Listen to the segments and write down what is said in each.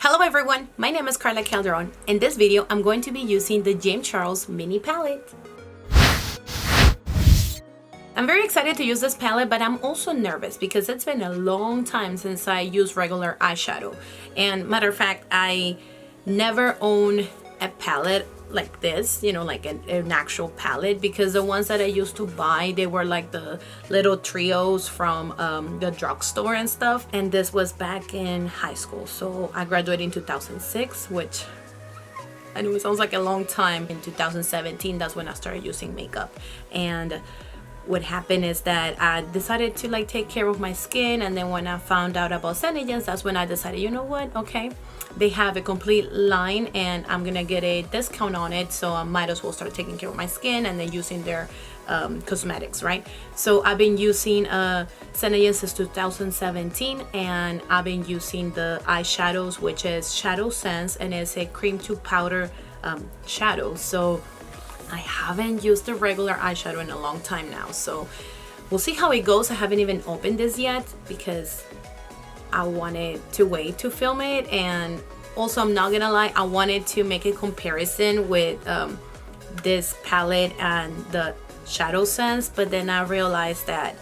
Hello everyone, my name is Carla Calderon. In this video, I'm going to be using the James Charles mini palette. I'm very excited to use this palette, but I'm also nervous because it's been a long time since I used regular eyeshadow. And matter of fact, I never owned a palette like this, you know, like an actual palette, because the ones that I used to buy, they were like the little trios from the drugstore and stuff. And this was back in high school. So I graduated in 2006, which I know it sounds like a long time. In 2017, that's when I started using makeup. And what happened is that I decided to like take care of my skin, and then when I found out about ShadowSense, that's when I decided, you know what, okay, they have a complete line and I'm gonna get a discount on it, so I might as well start taking care of my skin and then using their cosmetics, right? So I've been using ShadowSense since 2017, and I've been using the eyeshadows, which is ShadowSense, and it's a cream to powder shadow. So I haven't used the regular eyeshadow in a long time now, so we'll see how it goes. I haven't even opened this yet because I wanted to wait to film it, and also I'm not gonna lie, I wanted to make a comparison with this palette and the ShadowSense, but then I realized that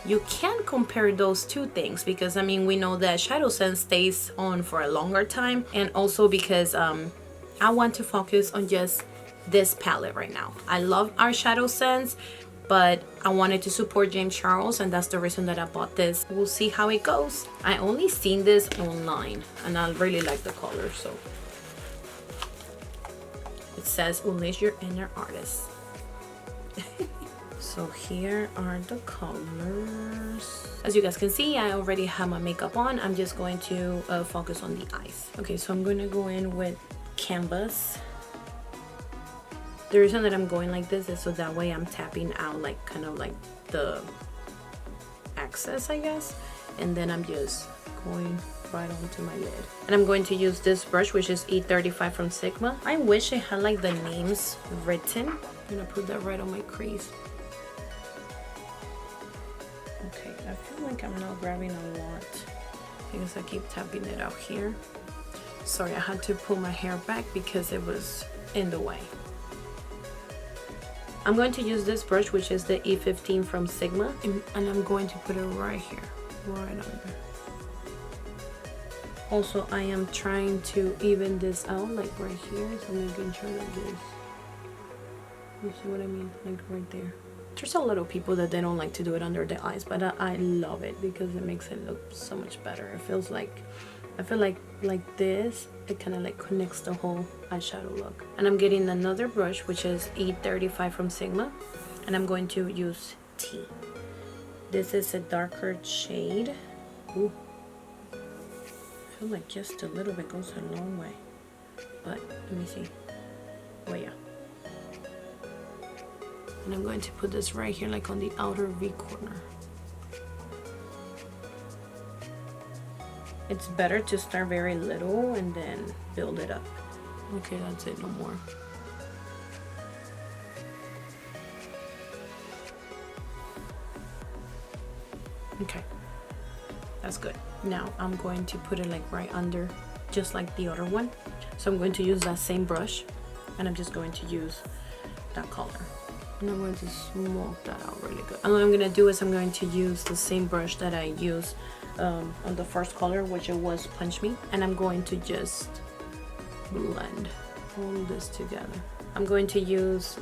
you can't compare those two things, because I mean, we know that ShadowSense stays on for a longer time, and also because I want to focus on just this palette right now. I love our ShadowSense, but I wanted to support James Charles, and that's the reason that I bought this. We'll see how it goes. I only seen this online and I really like the color. So it says unleash your inner artist. So here are the colors. As you guys can see, I already have my makeup on. I'm just going to focus on the eyes. Okay, so I'm going to go in with Canvas. The reason that I'm going like this is so that way I'm tapping out like kind of like the excess, I guess, and then I'm just going right onto my lid. And I'm going to use this brush, which is E35 from Sigma. I wish it had like the names written. I'm gonna put that right on my crease. Okay, I feel like I'm not grabbing a lot because I keep tapping it out here. Sorry, I had to pull my hair back because it was in the way. I'm going to use this brush, which is the E15 from Sigma, and I'm going to put it right here, right under. Also, I am trying to even this out, like right here, so I'm making sure that this, you see what I mean, like right there. There's a lot of people that they don't like to do it under the eyes, but I love it because it makes it look so much better. It feels like, I feel like this, it kind of like connects the whole eyeshadow look. And I'm getting another brush, which is E35 from Sigma, and I'm going to use T. This is a darker shade. Ooh. I feel like just a little bit goes a long way, but let me see. Oh yeah. And I'm going to put this right here, like on the outer V corner. It's better to start very little and then build it up. Okay, that's it, no more. Okay, that's good. Now I'm going to put it like right under, just like the other one. So I'm going to use that same brush, and I'm just going to use that color. And I'm going to smoke that out really good. And what I'm gonna do is I'm going to use the same brush that I used on the first color, which it was Punch Me, and I'm going to just blend all this together. I'm going to use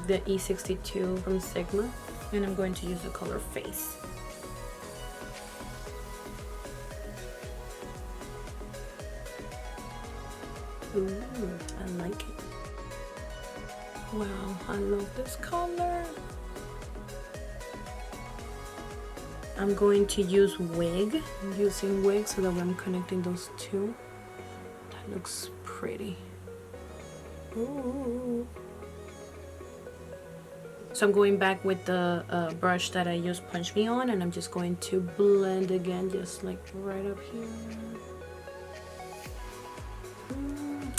the E62 from Sigma, and I'm going to use the color Face. Ooh, I like it. Wow, I love this color. I'm going to use wig. I'm using wig so that when I'm connecting those two, that looks pretty. Ooh. So I'm going back with the brush that I used Punch Me on, and I'm just going to blend again, just like right up here.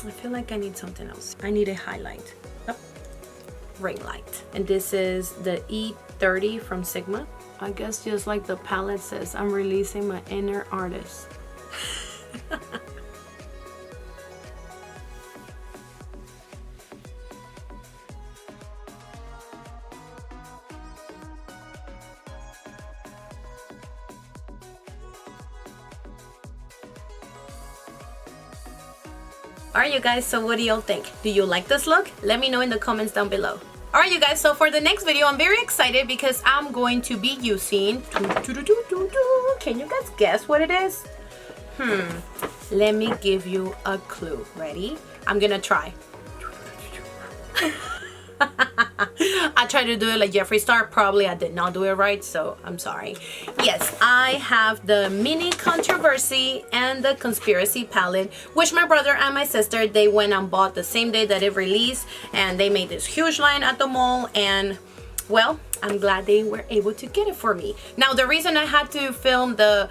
I feel like I need something else. I need a highlight. Oh, ring light. And this is the E30 from Sigma. I guess just like the palette says, I'm releasing my inner artist. Alright you guys, so what do y'all think? Do you like this look? Let me know in the comments down below. Alright you guys, so for the next video, I'm very excited because I'm going to be using... Can you guys guess what it is? Let me give you a clue. Ready? I'm gonna try. I tried to do it like Jeffree Star. Probably I did not do it right, so I'm sorry. Yes, I have the Mini Controversy and the Conspiracy palette, which my brother and my sister, they went and bought the same day that it released, and they made this huge line at the mall, and well, I'm glad they were able to get it for me. Now, the reason I had to film the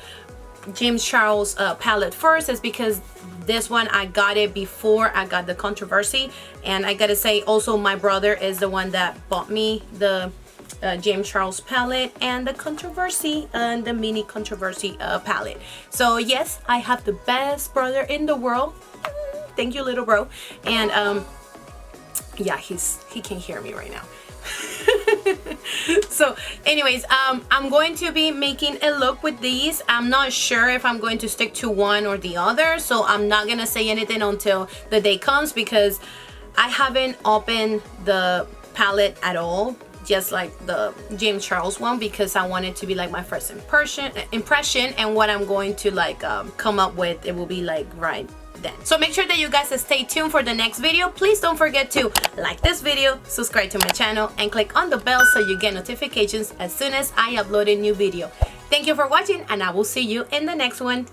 James Charles palette first is because this one I got it before I got the Controversy, and I gotta say also my brother is the one that bought me the James Charles palette and the Controversy and the Mini Controversy palette. So yes, I have the best brother in the world. Thank you, little bro. And yeah, he can hear me right now. So anyways, I'm going to be making a look with these. I'm not sure if I'm going to stick to one or the other, so I'm not gonna say anything until the day comes because I haven't opened the palette at all, just like the James Charles one, because I want it to be like my first impression, and what I'm going to like come up with, it will be like right then. So make sure that you guys stay tuned for the next video. Please don't forget to like this video, subscribe to my channel, and click on the bell so you get notifications as soon as I upload a new video. Thank you for watching, and I will see you in the next one.